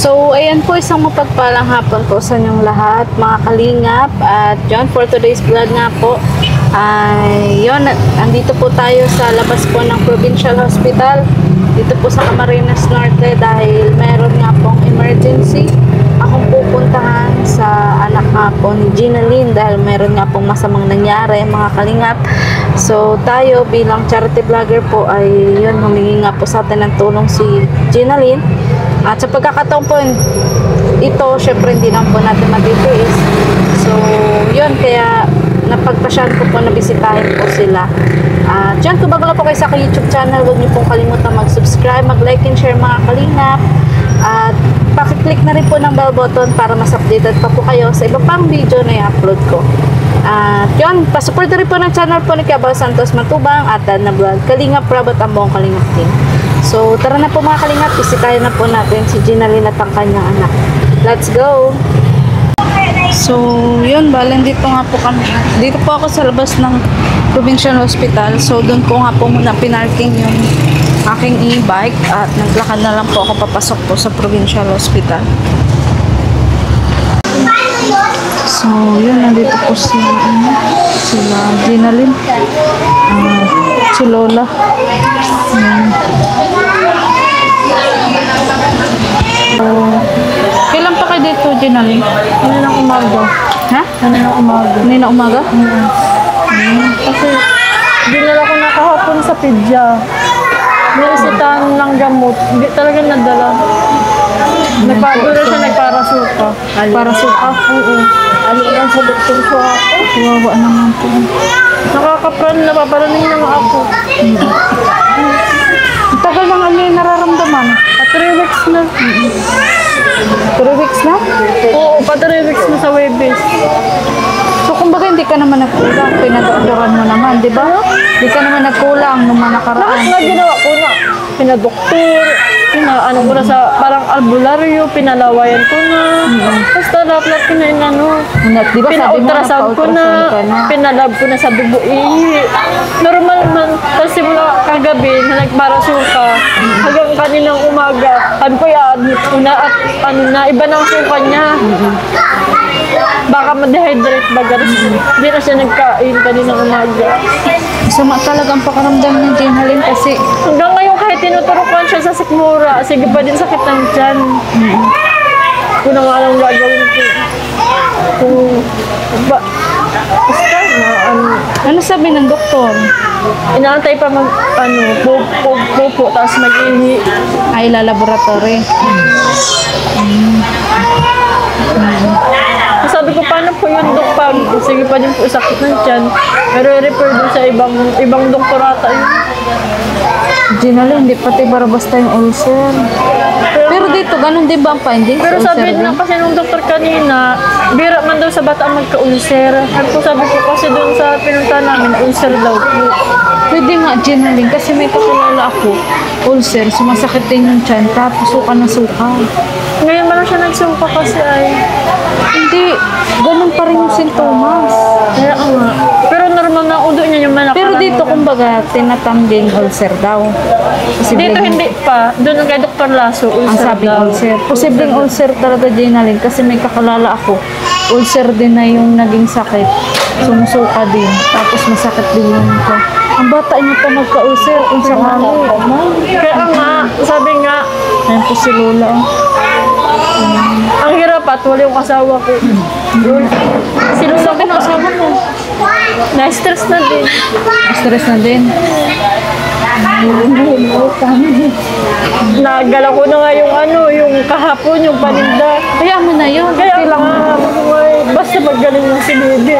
So, ayan po, isang mapagpalang hapon po sa inyong lahat, mga kalingap. At yun, for today's vlog nga po, yun, andito po tayo sa labas po ng Provincial Hospital, dito po sa Camarines Norte, dahil meron nga pong emergency akong pupuntahan sa anak nga po ni Gina Lynn, dahil meron nga pong masamang nangyari, mga kalingap. So, tayo bilang charity vlogger po ay yun, humingi nga po sa atin ng tulong si Gina Lynn. At sa pagkakataon po ito, syempre hindi lang po natin matitiis. So, yun, kaya napagpasyan ko po na bisitahin po sila. At yun, kung bago lang po kayo sa YouTube channel, huwag niyo pong kalimutan mag-subscribe, mag-like and share mga kalingap. At pakiclick na rin po ng bell button para mas updated pa po kayo sa iba pang video na i-upload ko. At yun, pasupport na rin po ng channel po ni Cabal Santos Matubang at Dan na Vlog, Kalingap Rob at ang buong Kalingap team. So, tara na po mga kalingap, isitahin na po natin si Gina Lynn at ang kanyang anak. Let's go! So, yun, balen dito nga po kami. Dito po ako sa labas ng Provincial Hospital. So, doon ko nga po muna pinarking yung aking e-bike at naglakad na lang po ako papasok po sa Provincial Hospital. So, yun, nandito po sila Gina Lynn, si Lola. Kailan pa kayo dito, Gina Lynn? Kaninang umaga. Ha? Kaninang umaga. Kanina umaga? Kasi dinala ko na kahapon sa pidya. Niresitahan ng gamot. Hindi talaga nadala. Doon siya nagparasuka. Para suka? Oo. Ano yan sa doktor ko ako? Wawa naman po. Nakakapran, napaparaning naman ako. Ang tagal lang ano yung nararamdaman? At 3 weeks na. 3 weeks na? Oo, pa 3 weeks na sa Webes. So, kumbaga hindi ka naman nagkulang. Pinadoktoran mo naman, di ba? Hindi ka naman nagkulang nung mga nakaraan. Lahat na ginawa ko na. Pinadoktor, ano ko na sa parang albularyo, pinalawayan ko na. Basta lahat ko na inano. Di ba sabi mo, Pina-ultrasound ko na, pinalab ko na sa dugo. Normal man. Tapos simula kagabi na nagparasuka, hanggang kaninang umaga, sabi ko i-admit ko na at ano na, iba na ang suka niya. Baka ma-dehydrate ba garis. Hindi na siya nagkain kaninang umaga. Sama talagang pakaramdam ng Gina Lynn kasi Hanggang ngayon kahit tinuturukan siya sa sikmura, sige pa din sakit ng tiyan. Kung na nga lang gagawin ko. Basta ano sabi ng doktor? inaantay pa mag, pupo, tapos mag-ihi. Ay, laboratory. Sabi ko, paano po yun, Dok? Pag sige pa din po sakit ng tiyan. Pero i-refer dun sa ibang doktorata yun. Gina Lynn, hindi pati basta yung ulcer. Pero dito, ganun din ba ang findings? Pero Ulcer sabi din? na kasi nung doktor kanina, bira man daw sa bata magka-ulcer. Sabi ko kasi doon sa pinunta namin, ulcer daw po. Pwede nga, Gina Lynn, kasi may kakilala ako. Ulcer, sumasakit din yung tiyan, tapos suka na suka. Ngayon man lang siya nagsuka kasi ay. Hindi, ganun pa rin yung sintomas. Kaya nga. Pero normal na udo niya yung manak. Pero dito, kumbaga, tinatangling ulcer daw. Dito hindi pa. Doon kay Dr. Lasso, ulcer Ang sabi daw. ulcer. Posibleng ulcer talaga, Gina Lynn, kasi may kakalala ako. Ulcer din na yung naging sakit. Sumusuka din. Tapos masakit din yung ito. Ang bata niyo pa magka-ulcer. Ulcer na Kaya nga, sabi nga, ayan po si Lola. ang hirap at wala yung asawa ko. Sinunod ko na asawa mo. Na-stress na din. Stress na din. Nagala ko na nga yung kahapon, yung paninda. Kaya mo na yun. Kaya nga, basta magaling ng si Bibi.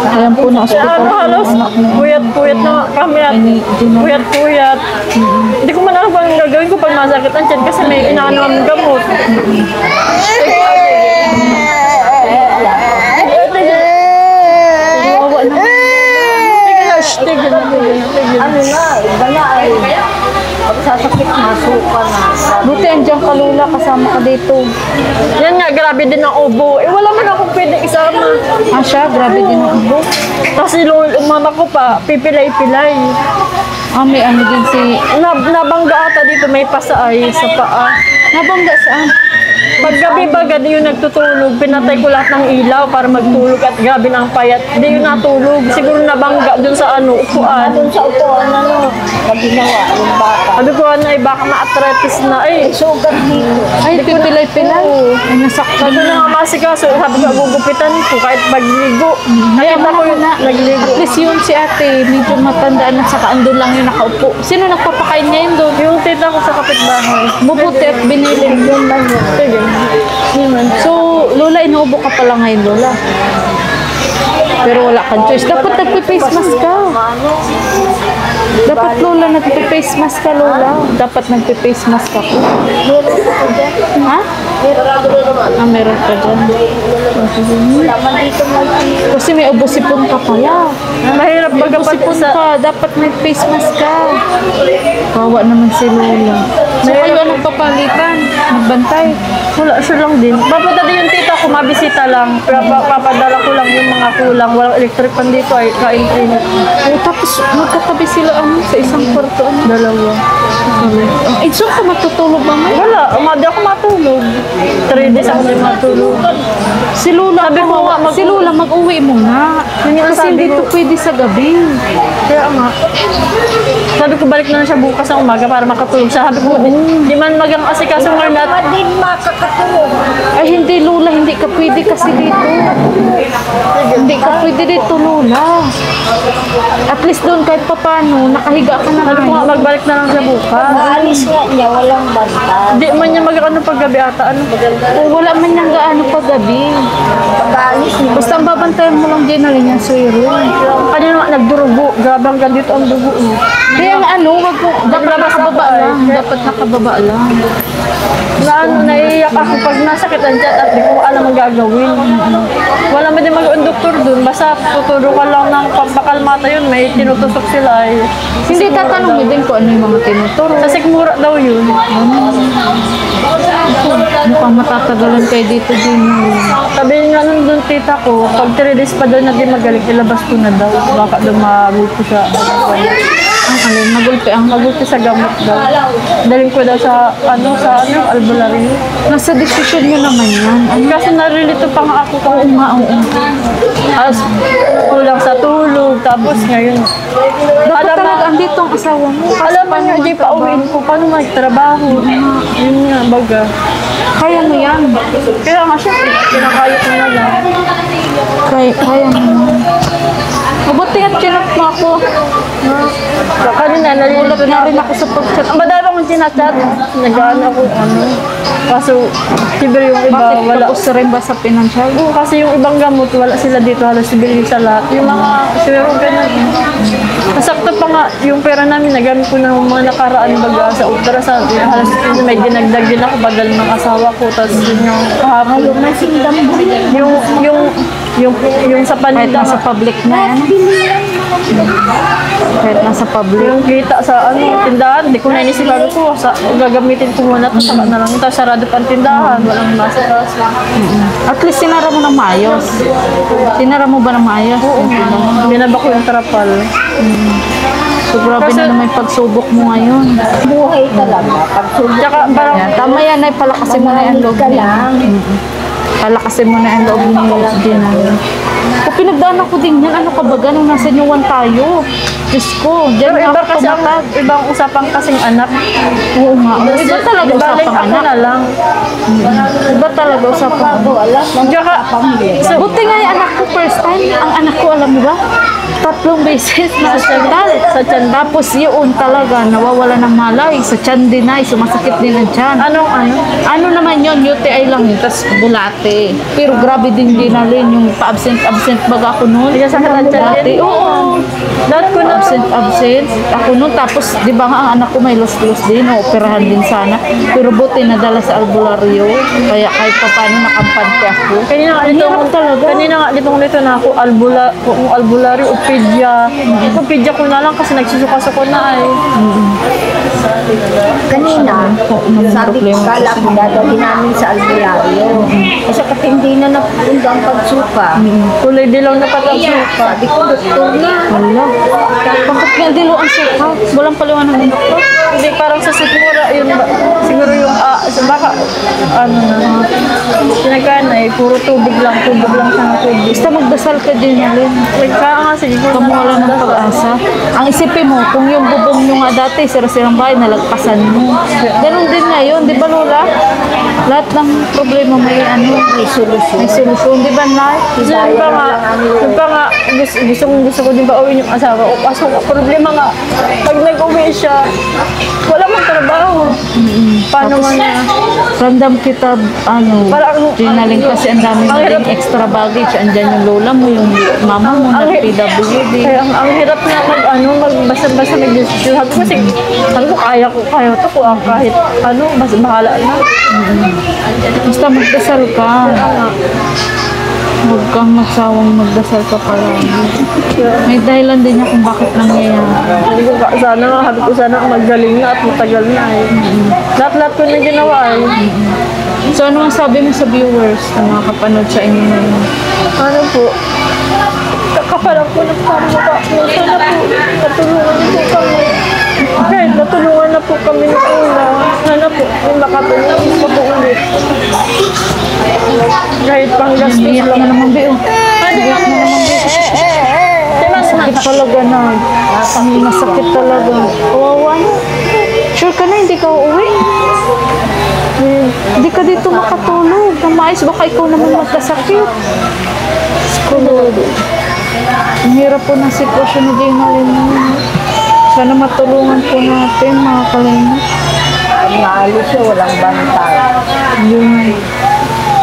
Ayan po na hospital. Halos, puyat-puyat na kami at puyat-puyat. Hindi ko man alam kung anong gagawin ko pag masakit ang tiyan kasi may inaano ang gamot. Wawa naman. Ano nga, iba na ay sasakit masuka na. Buti andyan ka, Lola, kasama ka dito. Yan nga, grabe din ang ubo. Wala man ako pwede isama. Siya, grabe din ang ubo. Tapos mama ko pa, pipilay-pilay. May ano din si... Nabangga ata dito, may pasaay sa paa. Nabangga saan? Paggabi ba, gadi yung nagtutulog, pinatay ko lahat ng ilaw para magtulog at grabe ng payat. Hindi yun natulog. Siguro nabangga dun sa upuan. Doon sa upuan, na ginawa, yung bata. Sabi ko, baka ma-arthritis na eh. Sugar dito. Ay, pipilay-pilay. Ay, nasaktan Sabi na nga masikaso, sabi ko, gugupitan ko kahit pagligo. Nakita ko yung nagligo. At least yun si ate, medyo matandaan at saka andun lang yung nakaupo. Sino nagpapakain niya yun doon? Yung tita ko sa kapitbahay. Mabuti at binili. Yun lang yun. Sige. So, Lola, inuubo ka pala ngayon, Lola. Pero wala kang choice. Dapat nagpe-face mask ka. Dapat, Lola, nagpe-face mask ka, Lola. Dapat nagpe-face mask ako. Meron ko dyan. Ha? Ah, meron ka dyan. Laman dito mo. Kasi may ubosipon ka pala. Mahirap magapat Ubosipon sa... ka. Dapat may face mask ka. Kawa naman si Lola. So, kayo anong papalitan? Magbantay. Wala, siya lang din. Papadala yung tita ko, mabisita lang. Pero papadala ko lang yung mga kulang. Walang electric pan dito ay kain-kain. Oh, tapos magkatabi sila sa isang kwarto. Dalawa. So, ka matutulog ba mo? Wala, umadi ako matulog. 3 days ako din matulog. Si Lola, Sabi ko nga, si Lola mag-uwi muna. Yun yung Kasi sabi hindi ko. to pwede sa gabi. Kaya nga. Sabi ko, balik na lang siya bukas ng umaga para makatulog siya. Sabi ko, di man magang asikaso nga na. Hindi makakatulog. Ay, hindi Lola, hindi ka pwede kasi dito. Hindi ka pwede dito, Lola. At least doon kahit papano, nakahiga ka na Sabi ko nga, ngayon. magbalik na lang siya bukas. Maalis nga niya, walang bantay. Di man niya mag-ano paggabi ata. Ano? O, wala man niyang gaano pa gabi. Pag-aalis niya. Basta ang babantayan mo lang din na rin yung suero. Kanina nga nagdurugo. Grabe ang ganito ang dugo. Kaya ang wag mo, dapat nakababa lang. Dapat nakababa lang. Naiiyak ako pag nasakit ang tiyan at di ko alam ang gagawin. Wala man din mag-doktor dun. Basta tuturo ka lang ng pampakalmata yun. May tinutusok sila ay. Hindi tatanong mo din kung ano yung mga tinuturo. Sa sikmura daw yun. Mukhang matatagalan kayo dito din. Sabi nga nun dun tita ko, pag 3 days pa daw na di magaling, ilabas ko na daw. Baka daw magulpi sa Ang alin, nagulpi ang magulpi sa gamot daw. Daling ko daw sa albularyo. nasa desisyon nyo naman yan. Kasi narilito pa nga ako kung Oo. as kulang sa tulog, tapos ngayon. Dapat Alam talaga na, andito ang asawa mo. alam mo nga, di pa uwiin ko, paano magtrabaho? Yun nga, baga. Kaya mo yan. Kaya nga siya, kinakaya ko na lang. Kaya mo yan. Mabuti at chinat mo ako. Kanina, Ulat nalilito na na rin ako. ako sa pag-chat. Ang madami akong sinachat, nag-ano ako, Kaso, libre yung iba, Bakit wala. tapos rin ba sa financial? Oo, kasi yung ibang gamot, wala sila dito, halos bili sa lahat. Yung mga, siguro ganun. Nasakto pa nga, yung pera namin, nagamit ko ng mga nakaraan baga sa ultrasound. Halos may dinagdag din ako, badal ng asawa ko. Tapos yun yung kahapon. Yung sa Kahit paninda, nasa public na, kahit nasa public. yung kita sa tindahan, di ko na inisipan ko. Gagamitin ko muna ito, saka na lang. Tapos sarado pa ang tindahan, walang masikas. At least sinara mo ng maayos. Sinara mo ba ng maayos? Oo. Binaba ko yung trapal. So grabe Kasi- na naman yung pagsubok mo ngayon. Buhay talaga. Pag Tsaka parang, Yan, tama yan ay palakasin mo na yung loob ka niya. lang. Palakasin mo na yung loob ni Gina. Kung pinagdaanan ko din yan, ano ka ba ganun? Nasa nyuwan tayo. Diyos ko, pero dyan iba nga kasi ang tumatag. ibang usapan kasing anak. Oo nga. Iba talaga Baling usapang ako anak. na lang. Iba talaga usapang Bago, alas ng Tsaka, So, buti nga yung anak ko first time. Ang anak ko, alam mo ba? 3 beses na hospital. Sa tiyan. Tapos yun talaga, nawawala ng malay. Sa tiyan din ay, sumasakit din ang tiyan. anong ano? Ano naman yun, UTI lang yun, tapos bulate. Pero grabe din rin yung pa-absent baga ako noon. Hindi ka sakit ang tiyan Dati, din? oo. Lahat ko na Absent. Ako noon, tapos di ba nga ang anak ko may los-los din, operahan din sana. Pero buti nadala sa albularyo. Kaya kahit pa paano nakampante ako. Kanina nga Ang dito, hirap talaga. kanina nga dito na ako, kung albularyo o pedya. Kung pedya ko na lang kasi nagsusuka-suko na ay. Kanina, sabi ko, kala ko dadali namin sa albularyo. Kasi kasi hindi na napunta ang pagsuka. Kulay dilaw na pati ang suka. Sabi ko, doktor na. Wala. Bakit nga dilo ang suka? Walang paliwanag ng doktor. hindi parang sa siguro, yun ba, siguro yung, baka, ano na, pinagkaan na puro tubig lang siya ng tubig. Basta magdasal ka din, Alin. Kaya nga, sige ko Kamu wala ng pag-asa. Ang isipin mo, kung yung bubong nyo nga dati, sira-sirang bahay, nalagpasan mo. Ganun din ngayon, di ba Lola? Lahat ng problema may May solusyon. may solusyon, di ba Nay? Yung pa nga, gusto ko din ba uwi yung asawa ko. Kaso problema nga, pag nag-uwi siya, wala mang trabaho. Paano man na? Ramdam kita, Parang- dinaling kasi ang dami ang hirap- naling extra baggage. Andyan yung lola mo, yung mama mo, Ang hi- nag-PWD. Kaya ang hirap na magbasa-basa mag-desisyon. Sabi ko, kaya to ko kahit basta bahala na. Basta magdasal ka. Huwag kang magsawang magdasal ka palagi. May dahilan din niya kung bakit nangyayari. Sabi ko sana magaling na at matagal na eh. Lahat-lahat ko na ginawa eh. So ano ang sabi mo sa viewers na makakapanood sa inyo ngayon? Ano po? Kakapalang po ng pamukha. Sana po, natulungan niyo po kami. Kahit natulungan na po kami ng una. Sana po, yung makatulungan po po ulit. Kahit pang gastos Iyak na lang. naman, Beo. Iyak na naman, Beo. Masakit talaga na. Masakit talaga. Kawawa na. Sure ka na, hindi ka uuwi? Hindi ka dito makatulog. Nang maayos, baka ikaw naman magkasakit. Skulod. Ang hirap po ng sitwasyon na Jenalyn. Sana matulungan po natin, mga kalingap. Pag naalis siya, walang bantay. Yun.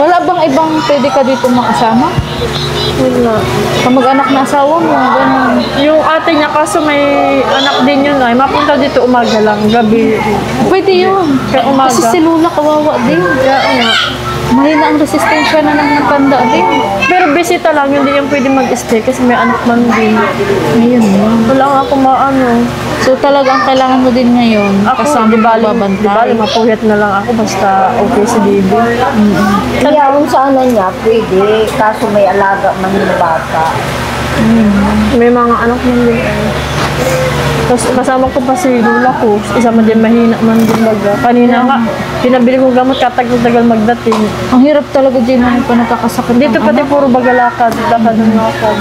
Wala bang ibang pwede ka dito makasama? Wala. Kamag-anak na asawa mo, gano'n. Yung ate niya kaso may anak din yun ay mapunta dito umaga lang, gabi. Pwede yun. Kaya umaga. Kasi si Lula kawawa din. Kaya nga. Mahina ang resistensya na ng tanda din. Pero bisita lang, hindi yung pwede mag-stay kasi may anak man din. Ayun yun. Wala nga ako maano. So talagang kailangan mo din ngayon kasama di bali, babantay. mapuyat na lang ako basta okay si baby. Kaya kung saan na niya, pwede. Kaso may alaga man yung bata. May mga anak man din. Tapos kasama ko pa si Lula ko, isa man din mahina man din baga. Kanina nga, pinabili kong gamot katagal magdating. Ang hirap talaga din na pa nagkakasakit ng Dito pati anak. puro bagalakad, lakad ng lakad.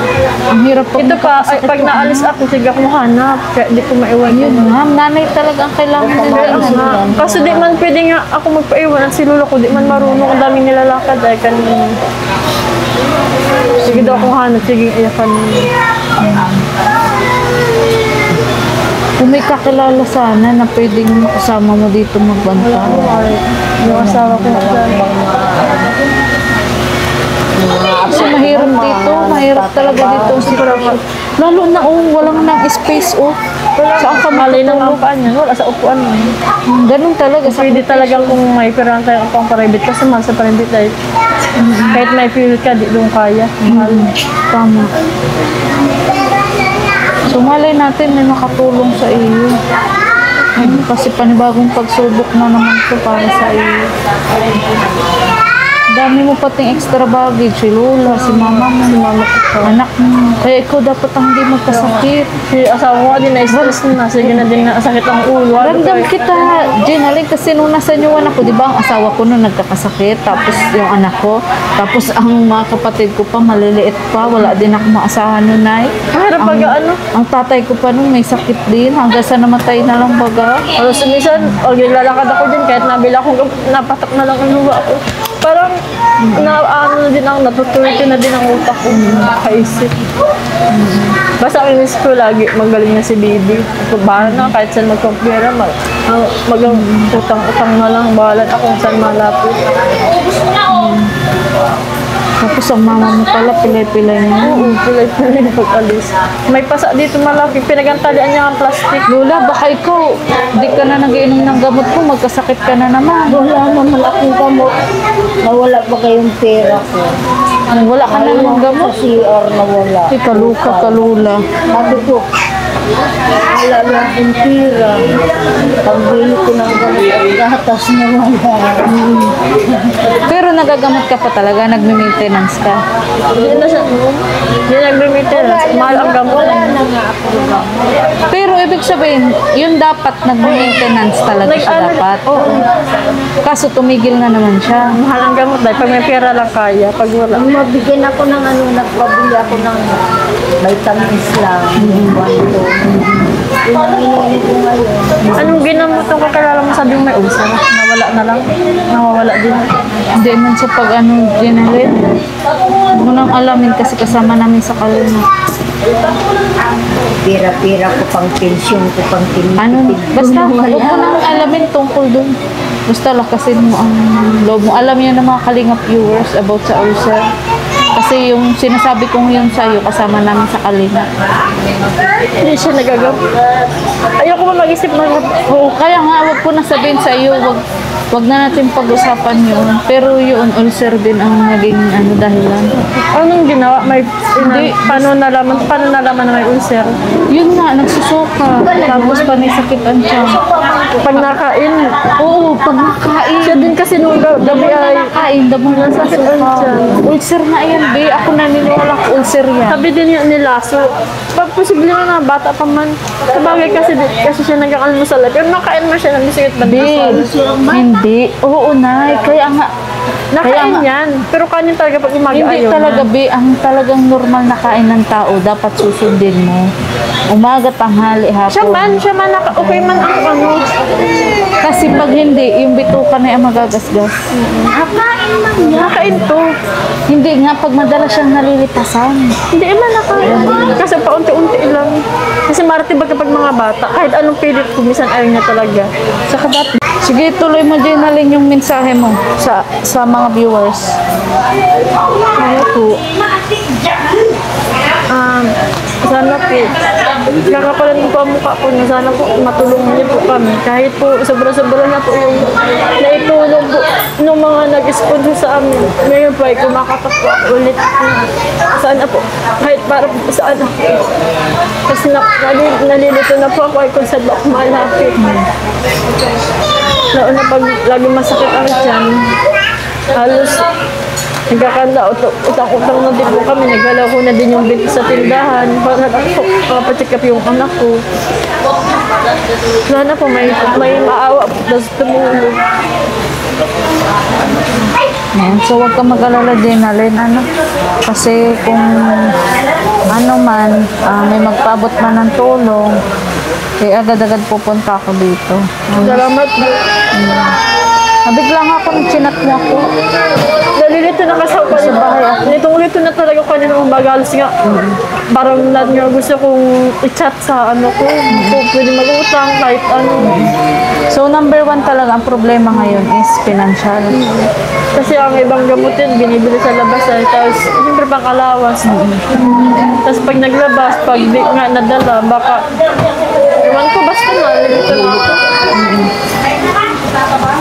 Ang hirap pag Ito pa, nagkakasakit pag ng naalis anak. ako, sige ako hanap. Kaya di ko maiwan Yun nga, nanay talaga ang kailangan Kaya nila. nga, kaso di man pwede nga ako magpaiwan at si Lula ko, di man marunong, ang daming nilalakad ay kanina. Sige daw akong hanap, sige iyakan. Kung may kakilala sana na pwedeng makasama mo dito magbantay. Yung asawa ko na Kasi mahirap dito, mahirap talaga dito ang sitwasyon. Lalo na walang nang space Saan ka malay ng matutulog? upuan yan, wala sa upuan mo. Ganun talaga. Pwede talagang kung may perahan tayo pang private kasi mahal sa private life. Kahit may fuel ka, di doon kaya. Mahal. Tama. So malay natin may makatulong sa iyo. Kasi panibagong pagsubok na naman ito para sa iyo. Dami mo pating extra baggage. Si Lola, si mama mo, anak mo. Kaya ikaw dapat ang hindi magkasakit. Si asawa ko nga din na-stress na. Sige na din na sakit ang ulo. Ramdam kita, Jenalyn, kasi nung nasa nyuwan ako, di ba ang asawa ko nung nagkakasakit, tapos yung anak ko, tapos ang mga kapatid ko pa, maliliit pa, wala din ako maasahan nun, Nay. Mahirap pag ano. Ang tatay ko pa nung may sakit din, hanggang sa namatay na lang baga. Tapos minsan, lalakad ako din kahit nabila akong napatak na lang ang luwa ko. Parang ano na din ang natutuloy na din ang utak ko. Nakaisip. Basta ang inis ko lagi, magaling na si baby. Bahala na kahit saan magkampira, utang-utang na lang. Bahala na kung saan malapit. Tapos ang mama mo pala, pilay-pilay niya. Oo, pilay-pilay na pag-alis. May pasa dito malaki, pinagantalian niya ang plastic. Lola, baka ikaw, di ka na nag-iinom ng gamot ko, magkasakit ka na naman. Wala naman akong gamot. Nawala pa kayong pera ko. Wala ka na ng gamot. Sa CR nawala. Kaluka ka, Lola. Sabi ko, wala na akong pera. Pagbili ko ng gamot at gatas na wala. Pero nagagamot ka pa talaga, nagme-maintenance ka. Hindi na siya, hindi nagme-maintenance. Mahal ang gamot. Pero ibig sabihin, yun dapat nagme-maintenance talaga siya dapat. Kaso tumigil na naman siya. Mahal ang gamot dahil pag may pera lang kaya. Pag wala. Ang mabigyan ako ng ano, nagpabili ako ng vitamins lang. Yun ang iniinit ko ngayon. Anong ginamot ang kakilala mo? Sabi mo may ulcer. Nawala na lang. Nawawala din. Hindi man sa pag ano, Jenalyn. Huwag mo nang alamin kasi kasama namin sa kalina. Pira-pira ko pang pensyon ko pang tinitipid. Ano, basta huwag mo nang alamin tungkol dun. Basta lakasin mo ang loob mo. Alam yun ng mga kalingap viewers about sa ulcer. Kasi yung sinasabi kong yun sa'yo, kasama namin sa kalina. Hindi siya nagagamot. Ayoko pa mag-isip Oo, kaya nga, wag ko na sabihin sa iyo, wag na natin pag-usapan yun. Pero yun, ulcer din ang naging ano, dahilan. Anong ginawa? May, Hindi. paano nalaman na may ulcer? Yun nga, nagsusuka. Tapos panay sakit ang tiyan. Pag nakain, Oo, pag nakain. siya din kasi nung gabi ay Nakain, damang sakit ang tiyan. ulcer na yan, be. Ako naniniwala ko ulcer yan. Sabi din niya nila, so, pag posible na bata pa man, sabagay kasi siya nag-almusal. Pero nakain mo siya ng bisikit Be, bandasal. hindi. Oo, nay. Kaya nga, Nakain nga- yan. Pero kanin talaga pag umaga hindi ayaw talaga, na. be. Ang talagang normal na kain ng tao, dapat susundin mo. Umaga, tanghali, Siya hapon. man, okay man ang ano. Kasi pag hindi, yung bituka na yung magagasgas. Nakain man niya. Nakain to. Hindi nga, pag madalas siyang nalilitasan. Hindi man nakain. Kasi paunti-unti lang. Kasi maratibag kapag mga bata, kahit anong pilit ko, minsan ayaw niya talaga. Saka dapat. Sige, tuloy mo, Jenalyn, yung mensahe mo sa mga viewers. Ano po? Sana po, kakapalan ko ang mukha ko na sana po matulungan niyo po kami. Kahit po sobra-sobra na po yung naitulong po ng mga nag-sponsor sa amin. Ngayon po ay kumakatak po ako ulit. Sana po, kahit para po sa anak ko. Kasi nalilito na po ako ay kung saan ako malapit. Nauna pag lagi masakit ang tiyan, halos nagkakanda, utang-utang na din po kami. Nagalaw ko na din yung binti sa tindahan para ako papacheck up yung anak ko. Sana po may maawa po, tapos tumulong. Ayan. So, huwag ka mag-alala, Jenalyn. Ano? Kasi kung ano man, may magpaabot man ng tulong, eh, agad-agad pupunta ako dito. Salamat po. Nabigla nga ako nung chinat mo ako. Nalilito na kasi ako sa bahay. Nitong-lito na talaga ko kanina umaga. Alas nga, parang lahat nga gusto kong i-chat sa ano ko. Kung pwede mag-utang, kahit ano. So, number one talaga, ang problema ngayon is financial. Kasi ang ibang gamutin, binibili sa labas. Tapos, siyempre pang alawas. Tapos pag naglabas, pag di nga nadala, baka, ewan ko, basta nalilito na ako.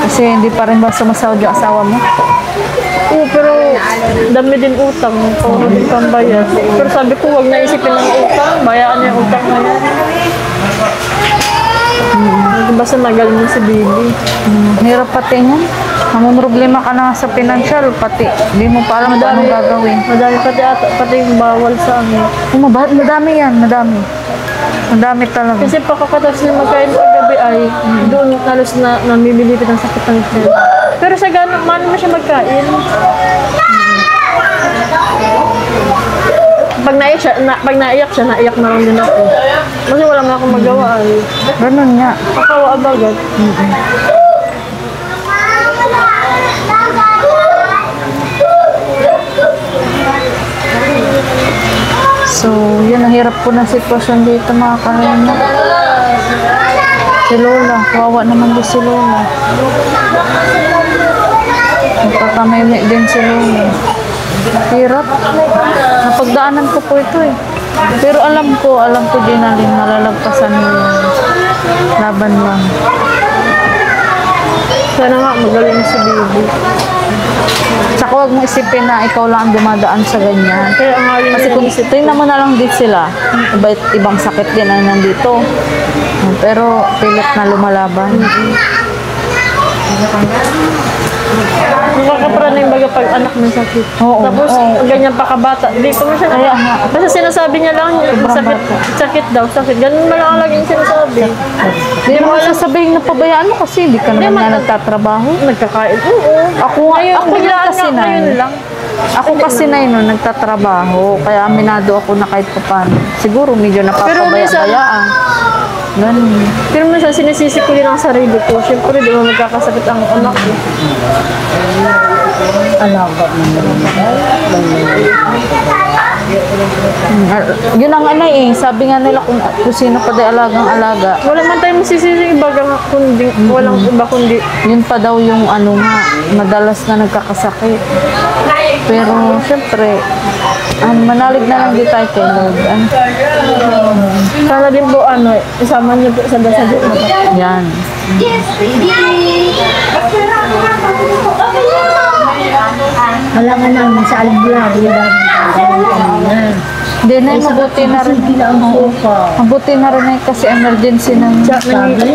Kasi hindi pa rin ba sumasahod yung asawa mo? Oo, pero dami din utang. Puro din pambayad. Pero sabi ko, huwag naisipin ng utang. Bayaan niya yung utang na yan. Basta magaling mo si baby. Hirap pati niyan. Problema ka na sa financial, pati hindi mo pa alam kung anong gagawin. Madami pati yung bawal sa amin. Madami yan, madami. Madami talaga. Kasi pagkakatapos na magkain paggabi ay doon halos na namimilipit ang sakit ng tiyan. Pero sa gano'n, mano mo siya magkain. Pag naiyak siya, naiyak na lang din ako. Kasi wala na akong magawa ay. Ganun nga. Pakawa agad. So, yun, ang hirap po ng sitwasyon dito mga kanina. Si Lola, kawawa naman din si Lola. Nagkakamay din si Lola. Hirap. Napagdaanan ko po ito eh. Pero alam ko Jenalyn, malalagpasan mo yung laban lang. Sana nga magaling si baby. Tsaka huwag mo isipin na ikaw lang ang dumadaan sa ganyan. Kaya nga rin Kasi kung tingnan mo na lang din sila, ibang sakit din ang nandito. Pero pilit na lumalaban. nakakapara na yung talaga pag anak may sakit. Oo, Tapos, ganyan pa kabata. Hindi ko man siya Kaya nga. basta sinasabi niya lang, sakit daw, sakit. Ganun man lang ang laging sinasabi. Hindi mo sasabihin na pabayaan mo kasi hindi ka naman na nagtatrabaho. Nagkakain. Oo. Ako yun kasi na Ngayon lang. Ako kasi na yun, nagtatrabaho. Kaya aminado ako na kahit pa paano. Siguro medyo napapabaya-bayaan. Ganun. Pero minsan sinisisi ko din ang sarili ko. Siyempre, di ba magkakasakit ang anak ko. Alaga mo Yun ang ano eh. Sabi nga nila kung sino pa day alagang-alaga. Wala man tayong masisisi iba kundi, walang iba kundi. Yun pa daw yung ano nga, madalas na nagkakasakit. Pero syempre, manalig na lang di tayo kay Lord. Sana din po isama niyo po sa dasal mo. Yan. Wala nga namin sa albularyo dahil Hindi na, mabuti na rin. Mabuti na rin eh, kasi emergency na yun.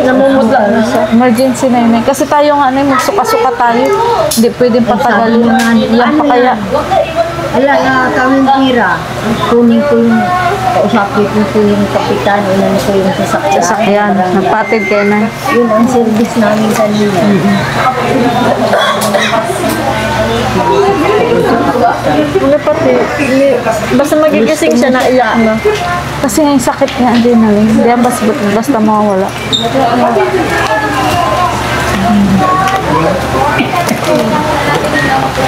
Namumutla na siya. Emergency na yun eh. Kasi tayo nga ano, magsuka-suka tayo. Hindi pwedeng patagalin. Yan pa kaya. Wala na kaming tira. Kunin ko yung, kausapin ko yung kapitan, unan ko yung sasakyan. Sasakyan. Nagpatid kayo na. Yun ang service namin kanina. Ano pati, basta magigising siya, naiyak na. Kasi yung sakit niya, hindi na rin. Hindi yan basta mawawala.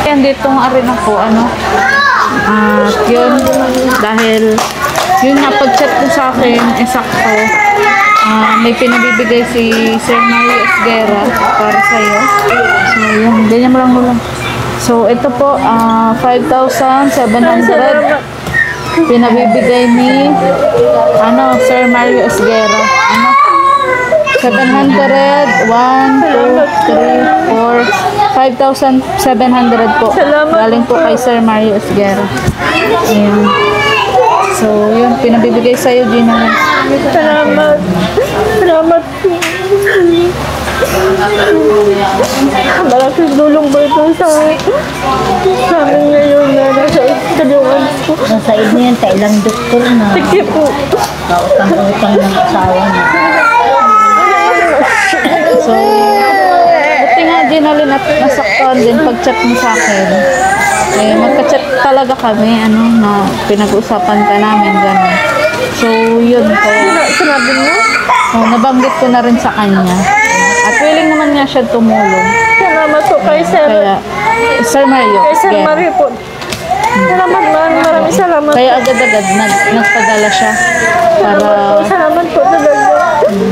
Yan, dito nga rin ako, at yun, dahil, yun nga, pag-chat ko sa akin, sakto, may pinabibigay si Sir Mario Esguera para sa'yo. So, yun, ganyan mo lang mo lang. So, ito po, 5,700 pinabibigay ni Sir Mario Esguera. 700, 1, 2, 3, 4, 5,700 po. Salamat Galing po kay Sir Mario Esguera. Ayan. So, yun, pinabibigay sa'yo, Gina. Salamat. Salamat po. Malaking tulong po ito sa amin ngayon na nasa tulungan ko. Nasa inyo yan, ilang doktor na. Sige po. Kautang-utang ng asawa na. So, buti nga, Gina, at nasaktan din pag-chat mo sa akin. Eh, magka-chat talaga kami, na pinag-uusapan ka namin, gano'n. So, yun po. Sinabi mo? Nabanggit ko na rin sa kanya. At willing naman niya siya tumulong. Salamat po kay Sir. Kaya, Sir Mario. Kay Sir Esguera. Mario po. Salamat, maraming salamat. Kaya agad-agad nagpadala siya para... Salamat po talaga.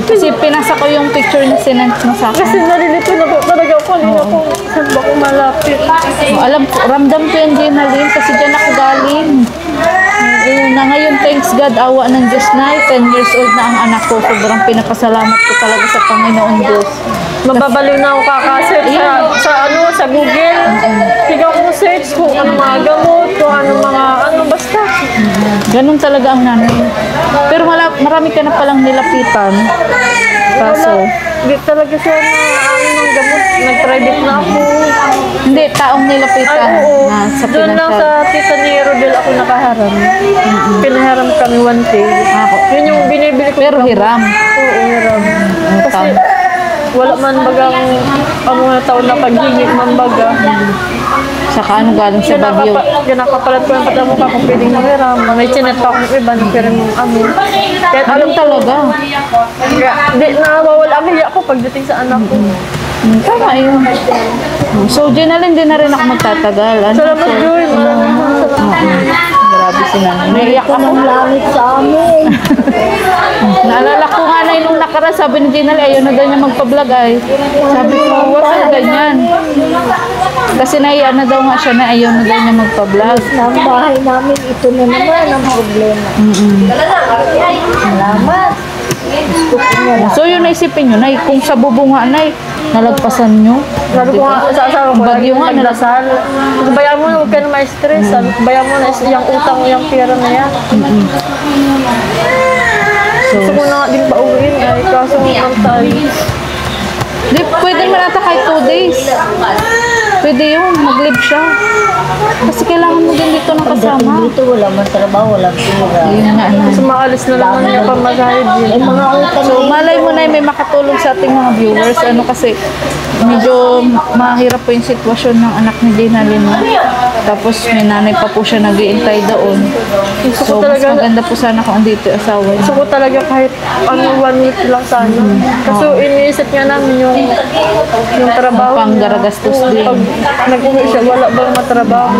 Kasi pinasa ko yung picture na sinend mo sa Kasi akin. nalilito na po talaga ako. Hindi na po saan ba ko malapit. Alam ko, ramdam ko yan, Gina Lynn, kasi dyan ako galing. Na ngayon, thanks God, awa ng Diyos na, 10 years old na ang anak ko. Sobrang pinapasalamat ko talaga sa Panginoon Diyos. Mababaliw na ako kakasearch sa Google. Sigaw ko search kung ano mga gamot, kung ano mga basta. Ganun talaga ang nanay. Pero marami ka na palang nilapitan. Kaso, Hindi talaga siya na ng gamot. Nag-private na ako. hindi, taong nilapitan Ay, oo. na sa Doon lang pinasal. sa Tita ni Rodel ako nakaharam. Pinaharam kami 1K. Yun yung binibili ko. Pero hiram. Oo, hiram. Kasi wala man bagang ang mga taon na paghingi man baga. Saka galing sa Bagyo. Kinakapalat ko yung patamo ka kung pwedeng hiram. May chinet pa akong iba na pero yung amin. Kahit alam Talaga. Di nawawala ang hiya ko pagdating sa anak ko. Tama yun. So, Jenalyn, din na rin ako magtatagal. Salamat, Joy. Maraming Grabe si nanay. Naiyak ako. Ang langit sa amin. Naalala ko nga na nung nakaraan, sabi ni Jenalyn, ayaw na daw niya magpa-vlog ay. Sabi ko, wala na ganyan. Kasi naiya na daw nga siya na ayaw na daw niya magpa-vlog. Ang bahay namin, ito na naman ang problema. Salamat. So, yun naisipin nyo, Nay, kung sa bubunga, Nay, nalagpasan nyo. Sabi ko nga sa asawa ko, Bagyo nga, nagdasal. Bayan mo na, huwag ka na ma-stress. Sabi ko, bayan mo na yung utang mo, yung pera na yan. Gusto ko na nga din pauwiin ay kaso ng tayo. Di, pwede mo nata kahit 2 days. Pwede yun, mag-live siya. Kasi kailangan mo din dito ng kasama. Pagdating dito, wala man trabaho, walang pera. Yun nga na. So, maalis na naman yung pamasahe din. May mga utang So, malay mo na may makatulong sa ating mga viewers. Ano kasi, medyo mahirap po yung sitwasyon ng anak ni Gina Lynn. Tapos, may nanay pa po siya nag-iintay doon. So, mas maganda po sana kung andito yung asawa niya. Gusto ko talaga kahit 1 week lang sana. Kasi iniisip nga namin yung trabaho. Panggaragastos din. Pag nag-uwi siya, wala bang matrabaho.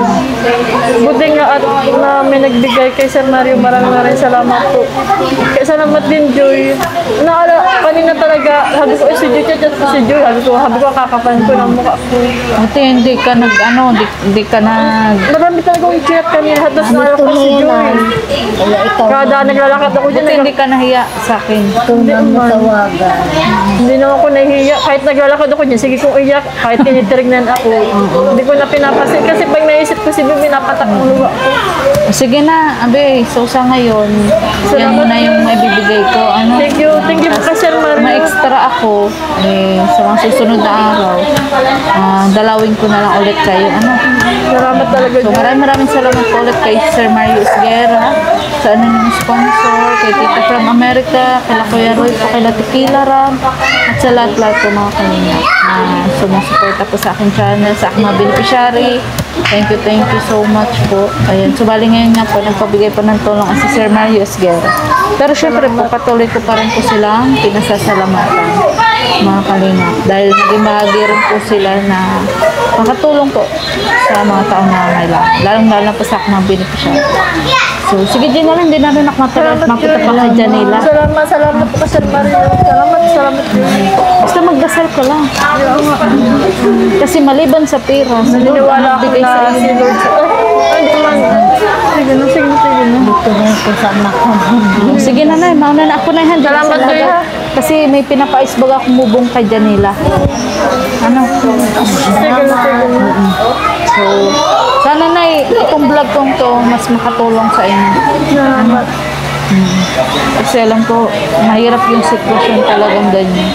Buti nga at na may nagbigay kay Sir Mario, maraming salamat po. Kaya salamat din, Joy. Kanina talaga, sabi ko, si Joy, chat ko si Joy. Sabi ko, kakapan ko ng mukha ko. Ate, hindi ka hindi ka Marami talaga yung chat kanina. Tapos naalala ko si Joy. Kaya ikaw Kada naglalakad ako dyan, Buti hindi ka nahiya sa akin. na matawagan. hindi naman ako nahihiya. Kahit naglalakad ako dyan, sige kong iyak. Kahit tinitirignan ako. Hindi ko na pinapasin. Kasi pag naisip ko si Bibi, napatak ang luha ko. Sige na, abe, so sa ngayon, yan muna yung maibibigay ko. Ano? Thank you po kay Sir Mario. Ma-extra ako, sa mga susunod na araw, dalawin ko na lang ulit kayo. Ano? Salamat talaga. So maraming salamat po ulit kay Sir Mario Esguerra, sa ano yung sponsor, kay Tita from America, kay Kuya Roy po, kay Tequila Ram, at sa lahat-lahat po mga kanina na sumusuporta po sa aking channel, sa aking mga beneficiary. Thank you so much po. Ayan, subali ngayon nga po, nagpabigay po ng tulong si Sir Mario Esguerra. Pero syempre po, patuloy ko pa rin po silang pinasasalamatan, mga kalinga. Dahil naging bahagi rin po sila na makatulong po sa mga taong nangangailangan. Lalong-lalo na po sa aking mga beneficiary. So, sige din na rin, hindi na rin ako matagal. Mapunta pa kay Janela. Salamat po kay Sir Mario. Salamat po. Basta magdasal ka lang. Kasi maliban sa pera, Naniniwala ako na si Lord. Hindi man. Sige na. Dito na yung kung saan nakabun. sige na, mauna na ako na yan. Salamat Sa kayo, lahat. ha? Kasi may pinapaisbag ako mubong kay Janela. Ano? Sige na. So, sana na itong vlog kong to mas makatulong sa inyo. Salamat. Kasi alam ko, mahirap yung sitwasyon talagang ganyan.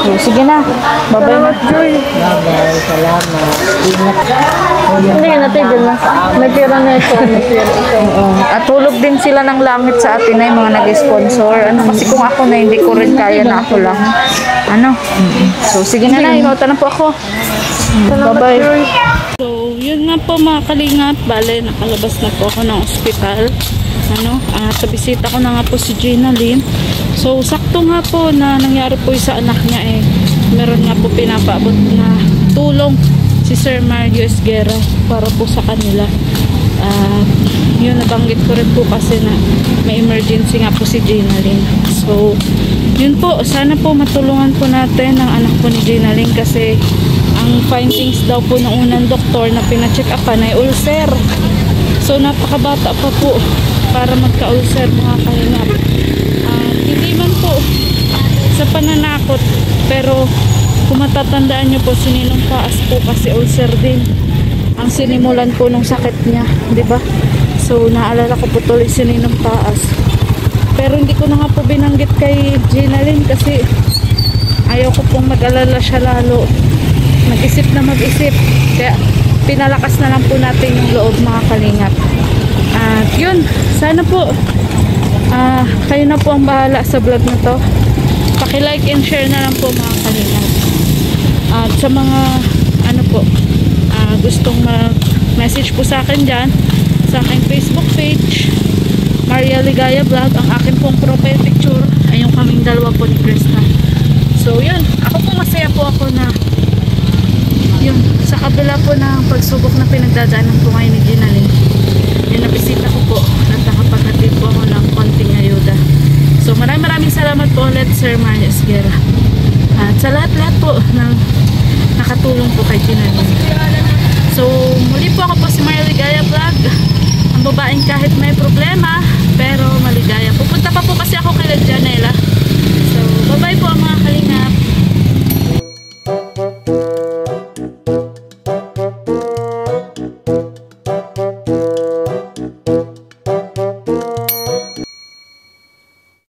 So, sige na. Bye-bye na. Salamat, Joy. Babay, salamat. Ingat. Hindi ka natigil na. May pera na ito. At tulog din sila ng langit sa atin na yung mga nag-sponsor. Ano, kasi kung ako na hindi ko rin kaya na ako lang. Ano? So, sige na, ikaw na po ako. Bye-bye. So, yun nga po mga kalingap. Bale, nakalabas na po ako ng ospital. Ano, bisita ko na nga po si Gina Lynn. So, sakto nga po na nangyari po sa anak niya meron nga po pinapaabot na tulong si Sir Mario Esguerra para po sa kanila. Yun, nabanggit ko rin po kasi na may emergency nga po si Gina Lynn. So, yun po, sana po matulungan po natin ang anak po ni Gina Lynn kasi ang findings daw po ng unang doktor na pina-check upan ay ulcer. So, napakabata pa po para magka-ulcer mga kalingap. Hindi man po sa pananakot, pero kung matatandaan nyo po, sininong paas po kasi ulcer din ang sinimulan po nung sakit niya, di ba? So, naalala ko po tuloy sininong paas. Pero hindi ko na nga po binanggit kay Gina Lynn kasi ayaw ko pong mag-alala siya lalo. Mag-isip na mag-isip. Kaya pinalakas na lang po natin yung loob mga kalingap. At yun, sana po kayo na po ang bahala sa vlog na to. Paki-like and share na lang po mga kalingap. At sa mga gustong mag-message po sa akin dyan, sa aking Facebook page, Maria Ligaya Vlog, ang akin pong profile picture ay yung kaming dalawa po ni Krista. So yun, ako po masaya po ako na yun, sa kabila po ng pagsubok na pinagdadaanan po ngayon ni Gina Lynn, yung nabisita ko po at nakapaghatid po ako ng konting ayuda. So maraming salamat po ulit Sir Mario Esguerra at sa lahat-lahat po ng nakatulong po kay Gina Lynn. So muli po ako po si Maria Ligaya Vlog, ang babaeng kahit may problema pero maligaya. Pupunta pa po kasi ako kay Janela. So bye bye po mga kalinga.